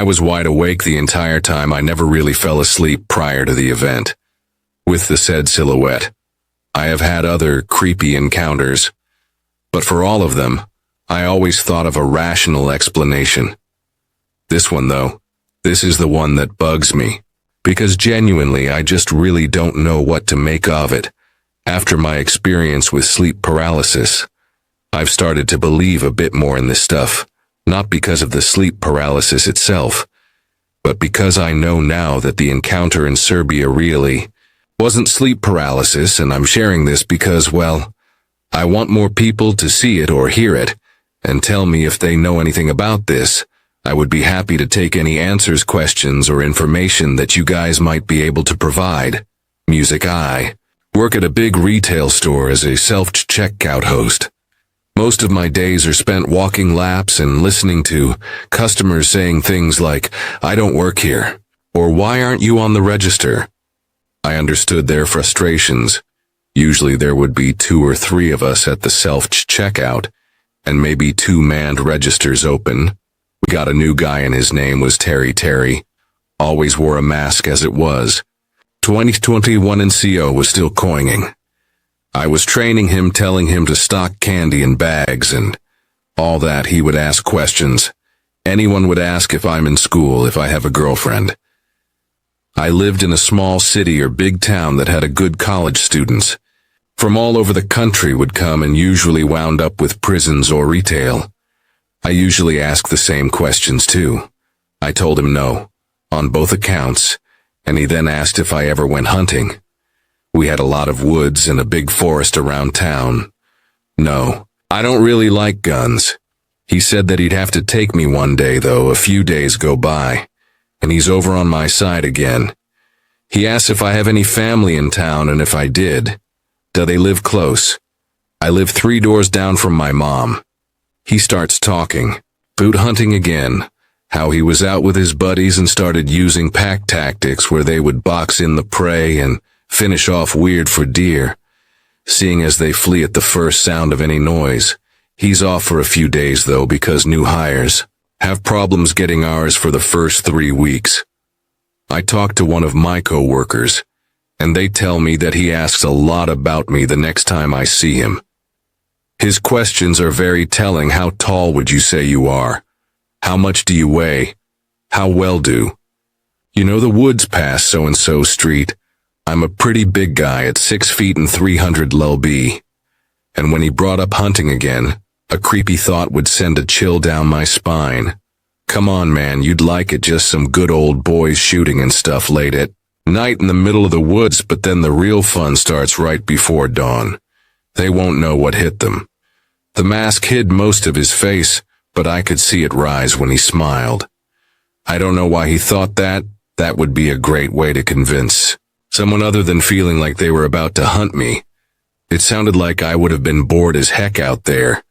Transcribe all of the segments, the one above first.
I was wide awake the entire time. I never really fell asleep prior to the event. With the said silhouette, I have had other creepy encounters, but for all of them, I always thought of a rational explanation. This one, though, this is the one that bugs me, because genuinely I just really don't know what to make of it. After my experience with sleep paralysis, I've started to believe a bit more in this stuff, not because of the sleep paralysis itself, but because I know now that the encounter in Serbia really wasn't sleep paralysis, and I'm sharing this because, well, I want more people to see it or hear it, and tell me if they know anything about this. I would be happy to take any answers, questions, or information that you guys might be able to provide. Music. I work at a big retail store as a self-checkout host. Most of my days are spent walking laps and listening to customers saying things like, "I don't work here," or "Why aren't you on the register?" I understood their frustrations. Usually there would be 2 or 3 of us at the self-checkout, and maybe 2 manned registers open. We got a new guy and his name was Terry. Always wore a mask as it was. 2021 and CO was still coining. I was training him, telling him to stock candy in bags and all that. He would ask questions. Anyone would ask if I'm in school, if I have a girlfriend. I lived in a small city or big town that had a good college students. From all over the country would come and usually wound up with prisons or retail. I usually asked the same questions too. I told him no, on both accounts, and he then asked if I ever went hunting. We had a lot of woods and a big forest around town. No, I don't really like guns. He said that he'd have to take me one day, though. A few days go by, and he's over on my side again. He asked if I have any family in town, and if I did, do they live close? I live 3 doors down from my mom. He starts talking, boot hunting again, how he was out with his buddies and started using pack tactics where they would box in the prey and finish off weird for deer, seeing as they flee at the first sound of any noise. He's off for a few days though because new hires have problems getting ours for the first 3 weeks. I talked to one of my co-workers, and they tell me that he asks a lot about me the next time I see him. His questions are very telling. How tall would you say you are? How much do you weigh? How well do? You know the woods past so-and-so street? I'm a pretty big guy at 6 feet and 300 lb. And when he brought up hunting again, a creepy thought would send a chill down my spine. Come on, man, you'd like it, just some good old boys shooting and stuff late at night in the middle of the woods, but then the real fun starts right before dawn. They won't know what hit them. The mask hid most of his face, but I could see it rise when he smiled. I don't know why he thought that. That would be a great way to convince someone other than feeling like they were about to hunt me. It sounded like I would have been bored as heck out there.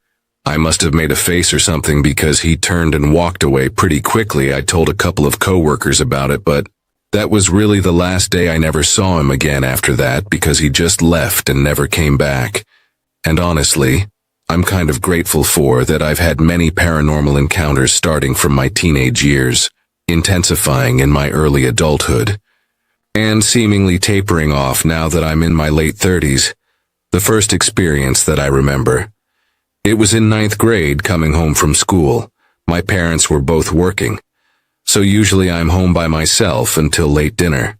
I must have made a face or something because he turned and walked away pretty quickly. I told a couple of coworkers about it, but that was really the last day. I never saw him again after that because he just left and never came back. And honestly, I'm kind of grateful for that. I've had many paranormal encounters starting from my teenage years, intensifying in my early adulthood, and seemingly tapering off now that I'm in my late 30s. The first experience that I remember, it was in 9th grade coming home from school. My parents were both working, so usually I'm home by myself until late dinner.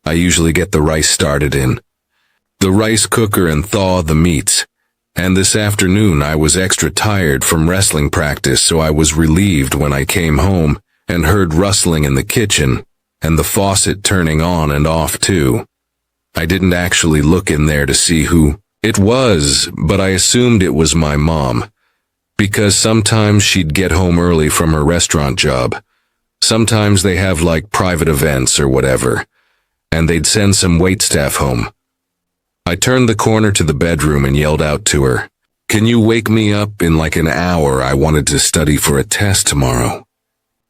I usually get the rice started in the rice cooker and thaw the meats. And this afternoon I was extra tired from wrestling practice, so I was relieved when I came home and heard rustling in the kitchen, and the faucet turning on and off too. I didn't actually look in there to see who it was, but I assumed it was my mom, because sometimes she'd get home early from her restaurant job. Sometimes they have like private events or whatever, and they'd send some waitstaff home. I turned the corner to the bedroom and yelled out to her, "Can you wake me up in like an hour? I wanted to study for a test tomorrow."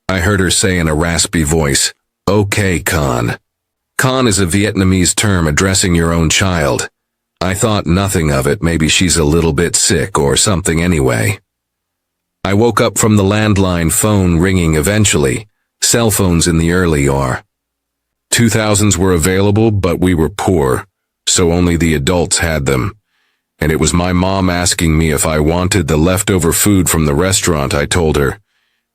I heard her say in a raspy voice, "Okay, Con." Con is a Vietnamese term addressing your own child. I thought nothing of it. Maybe she's a little bit sick or something anyway. I woke up from the landline phone ringing eventually, cell phones in the early 2000s were available, but we were poor, so only the adults had them. And it was my mom asking me if I wanted the leftover food from the restaurant. I told her,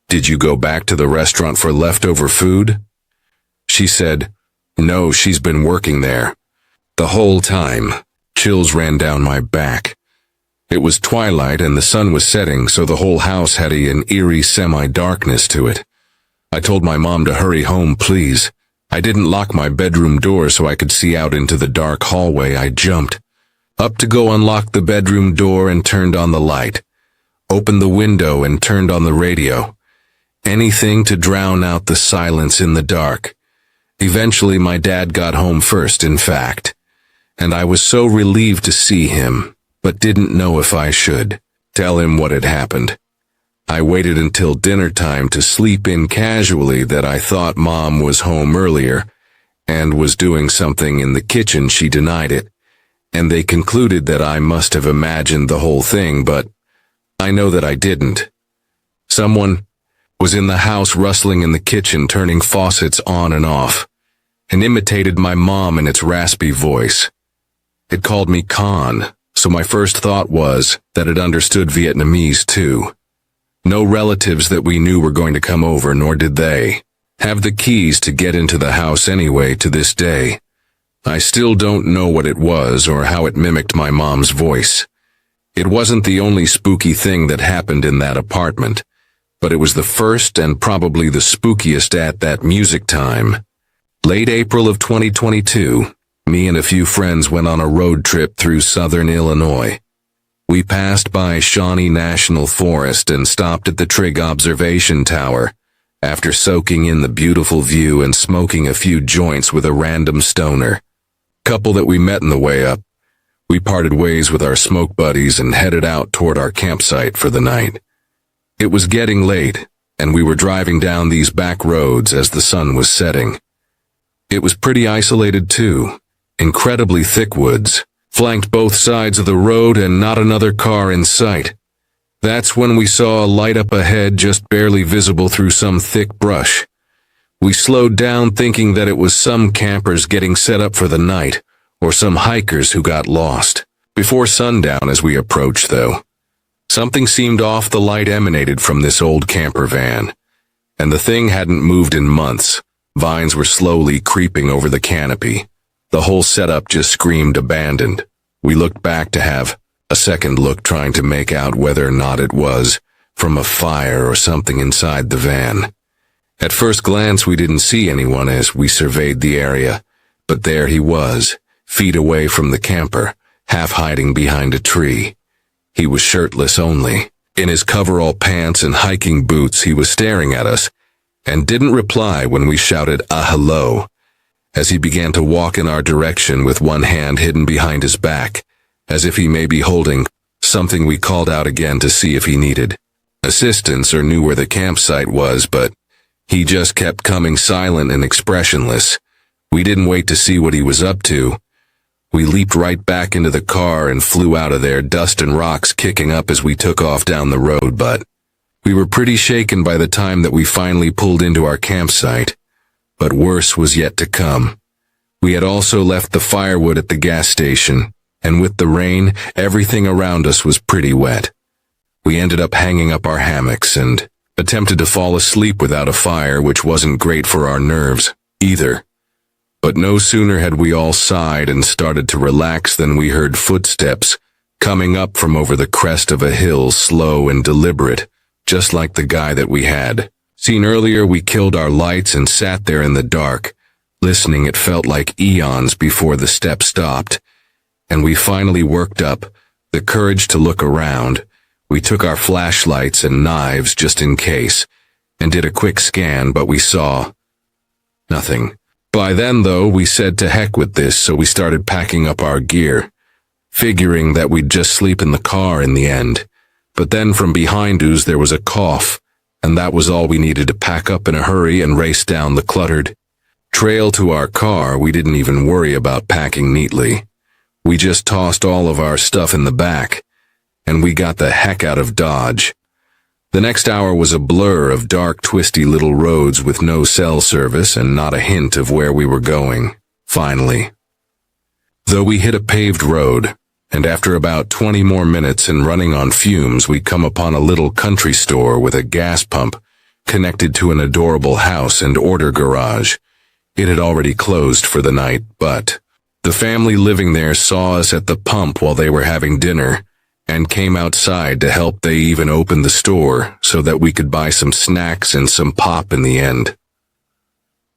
"Did you go back to the restaurant for leftover food?" She said, "No, she's been working there." The whole time, chills ran down my back. It was twilight and the sun was setting, so the whole house had an eerie semi-darkness to it. I told my mom to hurry home, please. I didn't lock my bedroom door so I could see out into the dark hallway. I jumped up to go unlock the bedroom door and turned on the light, opened the window and turned on the radio. Anything to drown out the silence in the dark. Eventually my dad got home first, in fact, and I was so relieved to see him, but didn't know if I should tell him what had happened. I waited until dinner time to sleep in casually that I thought Mom was home earlier and was doing something in the kitchen. She denied it, and they concluded that I must have imagined the whole thing, but I know that I didn't. Someone was in the house rustling in the kitchen, turning faucets on and off, and imitated my mom in its raspy voice. It called me Con, so my first thought was that it understood Vietnamese too. No relatives that we knew were going to come over, nor did they have the keys to get into the house anyway. To this day, I still don't know what it was or how it mimicked my mom's voice. It wasn't the only spooky thing that happened in that apartment, but it was the first and probably the spookiest at that music time. Late April of 2022, me and a few friends went on a road trip through southern Illinois. We passed by Shawnee National Forest and stopped at the Trig Observation Tower after soaking in the beautiful view and smoking a few joints with a random stoner couple that we met on the way up. We parted ways with our smoke buddies and headed out toward our campsite for the night. It was getting late, and we were driving down these back roads as the sun was setting. It was pretty isolated too. Incredibly thick woods flanked both sides of the road and not another car in sight. That's when we saw a light up ahead, just barely visible through some thick brush. We slowed down, thinking that it was some campers getting set up for the night, or some hikers who got lost. Before sundown as we approached, though, something seemed off. The light emanated from this old camper van, and the thing hadn't moved in months. Vines were slowly creeping over the canopy. The whole setup just screamed abandoned. We looked back to have a second look, trying to make out whether or not it was from a fire or something inside the van. At first glance, we didn't see anyone as we surveyed the area, but there he was, feet away from the camper, half hiding behind a tree. He was shirtless only. In his coverall pants and hiking boots, he was staring at us and didn't reply when we shouted hello, as he began to walk in our direction with one hand hidden behind his back, as if he may be holding something. We called out again to see if he needed assistance or knew where the campsite was, but he just kept coming, silent and expressionless. We didn't wait to see what he was up to. We leaped right back into the car and flew out of there, dust and rocks kicking up as we took off down the road, but we were pretty shaken by the time that we finally pulled into our campsite. But worse was yet to come. We had also left the firewood at the gas station, and with the rain, everything around us was pretty wet. We ended up hanging up our hammocks and attempted to fall asleep without a fire, which wasn't great for our nerves either. But no sooner had we all sighed and started to relax than we heard footsteps coming up from over the crest of a hill, slow and deliberate, just like the guy that we had seen earlier. We killed our lights and sat there in the dark, listening. It felt like eons before the step stopped, and we finally worked up the courage to look around. We took our flashlights and knives just in case, and did a quick scan, but we saw nothing. By then, though, we said to heck with this, so we started packing up our gear, figuring that we'd just sleep in the car in the end. But then from behind us there was a cough, and that was all we needed to pack up in a hurry and race down the cluttered trail to our car. We didn't even worry about packing neatly. We just tossed all of our stuff in the back, and we got the heck out of Dodge. The next hour was a blur of dark, twisty little roads with no cell service and not a hint of where we were going, finally. Though we hit a paved road, and after about 20 more minutes and running on fumes, we come upon a little country store with a gas pump connected to an adorable house and order garage. It had already closed for the night, but the family living there saw us at the pump while they were having dinner and came outside to help. They even opened the store so that we could buy some snacks and some pop in the end.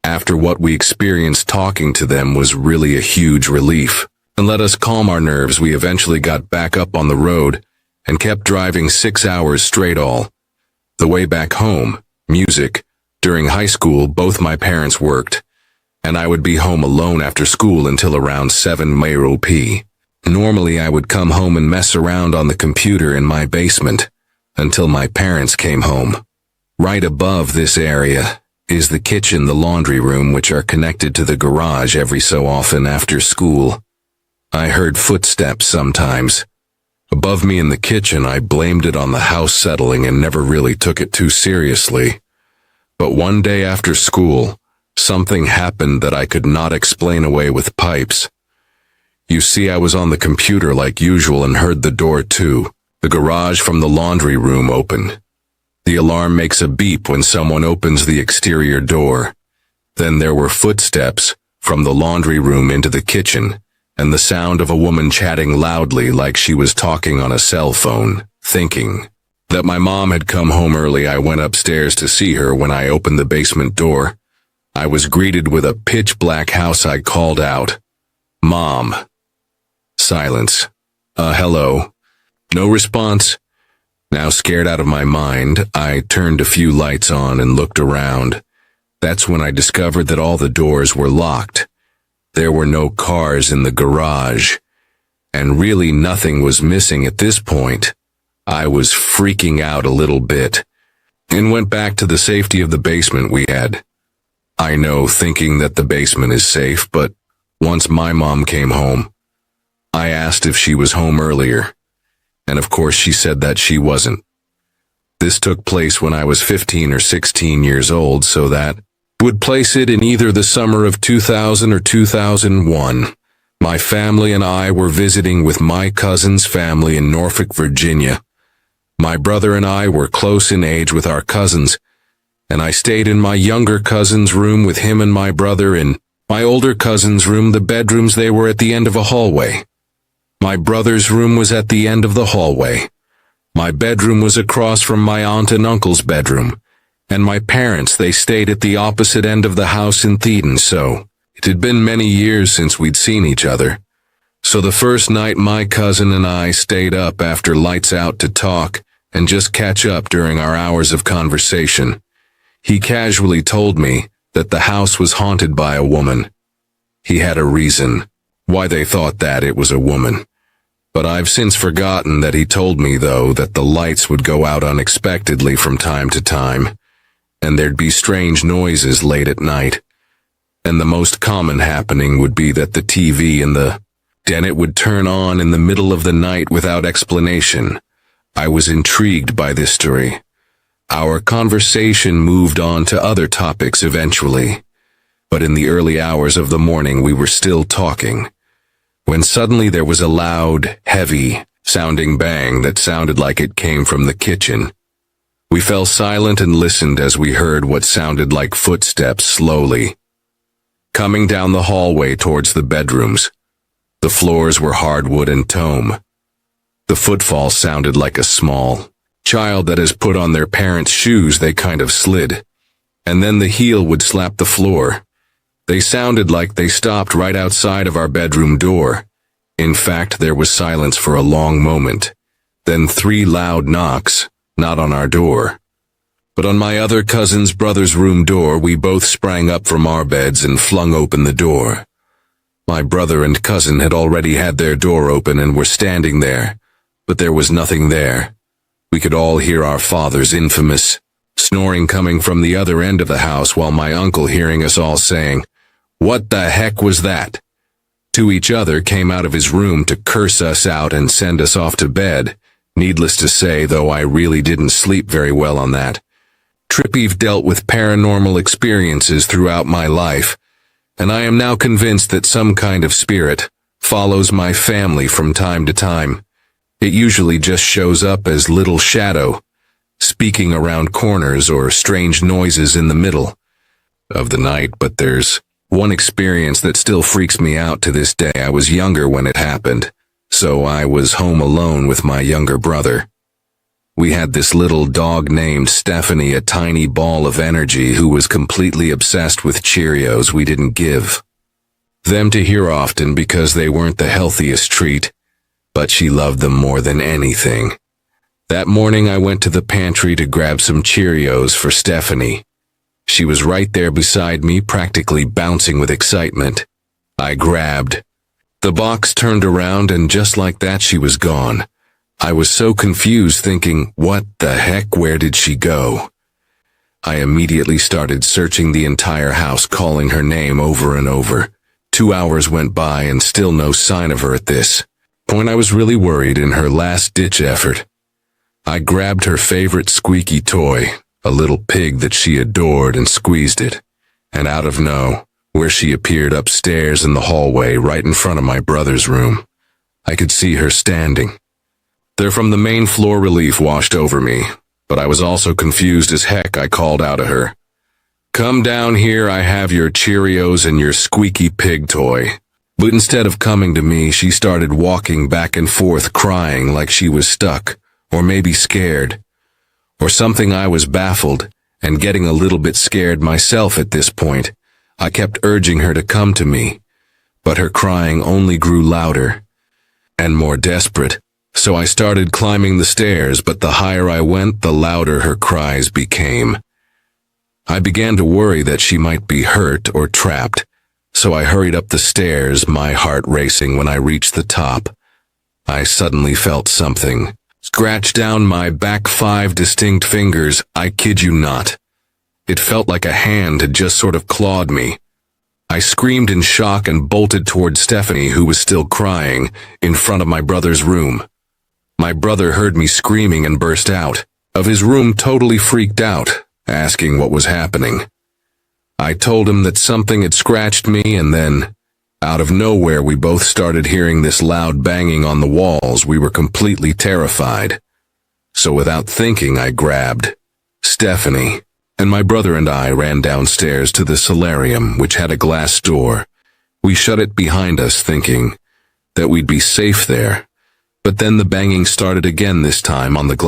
After what we experienced, talking to them was really a huge relief and let us calm our nerves. We eventually got back up on the road and kept driving 6 hours straight all the way back home. Music. During high school, both my parents worked, and I would be home alone after school until around 7 p.m. Normally, I would come home and mess around on the computer in my basement until my parents came home. Right above this area is the kitchen, the laundry room, which are connected to the garage. Every so often after school, I heard footsteps sometimes. Above me in the kitchen, I blamed it on the house settling and never really took it too seriously. But one day after school, something happened that I could not explain away with pipes. You see, I was on the computer like usual and heard the door to the garage from the laundry room open. The alarm makes a beep when someone opens the exterior door. Then there were footsteps from the laundry room into the kitchen, and the sound of a woman chatting loudly like she was talking on a cell phone. Thinking that my mom had come home early, I went upstairs to see her. When I opened the basement door, I was greeted with a pitch-black house. I called out, "Mom." Silence. Hello. No response. Now scared out of my mind, I turned a few lights on and looked around. That's when I discovered that all the doors were locked. There were no cars in the garage, and really nothing was missing at this point. I was freaking out a little bit, and went back to the safety of the basement we had. I know, thinking that the basement is safe, but once my mom came home, I asked if she was home earlier, and of course she said that she wasn't. This took place when I was 15 or 16 years old, so that would place it in either the summer of 2000 or 2001. My family and I were visiting with my cousin's family in Norfolk, Virginia. My brother and I were close in age with our cousins, and I stayed in my younger cousin's room with him and my brother. In my older cousin's room, the bedrooms, they were at the end of a hallway. My brother's room was at the end of the hallway. My bedroom was across from my aunt and uncle's bedroom, and my parents, they stayed at the opposite end of the house in Theaton. So it had been many years since we'd seen each other. So the first night, my cousin and I stayed up after lights out to talk and just catch up during our hours of conversation. He casually told me that the house was haunted by a woman. He had a reason why they thought that it was a woman. But I've since forgotten that. He told me, though, that the lights would go out unexpectedly from time to time, and there'd be strange noises late at night. And the most common happening would be that the TV in the den, it would turn on in the middle of the night without explanation. I was intrigued by this story. Our conversation moved on to other topics eventually, but in the early hours of the morning we were still talking, when suddenly there was a loud, heavy-sounding bang that sounded like it came from the kitchen. We fell silent and listened as we heard what sounded like footsteps slowly coming down the hallway towards the bedrooms. The floors were hardwood and tome. The footfall sounded like a small child that has put on their parents' shoes. They kind of slid, and then the heel would slap the floor. They sounded like they stopped right outside of our bedroom door. In fact, there was silence for a long moment. Then 3 loud knocks, not on our door, but on my other cousin's brother's room door. We both sprang up from our beds and flung open the door. My brother and cousin had already had their door open and were standing there, but there was nothing there. We could all hear our father's infamous snoring coming from the other end of the house, while my uncle, hearing us all saying, "What the heck was that?" to each other, came out of his room to curse us out and send us off to bed. Needless to say, though, I really didn't sleep very well on that trip. I've dealt with paranormal experiences throughout my life, and I am now convinced that some kind of spirit follows my family from time to time. It usually just shows up as little shadow, speaking around corners or strange noises in the middle of the night. But there's one experience that still freaks me out to this day. I was younger when it happened, so I was home alone with my younger brother. We had this little dog named Stephanie, a tiny ball of energy who was completely obsessed with Cheerios. We didn't give them to her often because they weren't the healthiest treat, but she loved them more than anything. That morning I went to the pantry to grab some Cheerios for Stephanie. She was right there beside me, practically bouncing with excitement. I grabbed the box, turned around, and just like that she was gone. I was so confused, thinking, what the heck, where did she go? I immediately started searching the entire house, calling her name over and over. 2 hours went by and still no sign of her. At this point I was really worried. In her last-ditch effort, I grabbed her favorite squeaky toy, a little pig that she adored, and squeezed it. And out of nowhere she appeared upstairs in the hallway right in front of my brother's room. I could see her standing there from the main floor. Relief washed over me, but I was also confused as heck. I called out to her, "Come down here, I have your Cheerios and your squeaky pig toy." But instead of coming to me, she started walking back and forth, crying like she was stuck, or maybe scared, or something. I was baffled and getting a little bit scared myself at this point. I kept urging her to come to me, but her crying only grew louder and more desperate. So I started climbing the stairs, but the higher I went, the louder her cries became. I began to worry that she might be hurt or trapped, so I hurried up the stairs, my heart racing. When I reached the top, I suddenly felt something scratch down my back. 5 distinct fingers, I kid you not. It felt like a hand had just sort of clawed me. I screamed in shock and bolted toward Stephanie, who was still crying, in front of my brother's room. My brother heard me screaming and burst out of his room, totally freaked out, asking what was happening. I told him that something had scratched me, and then, out of nowhere, we both started hearing this loud banging on the walls. We were completely terrified. So without thinking, I grabbed Stephanie, and my brother and I ran downstairs to the solarium, which had a glass door. We shut it behind us, thinking that we'd be safe there. But then the banging started again, this time on the glass.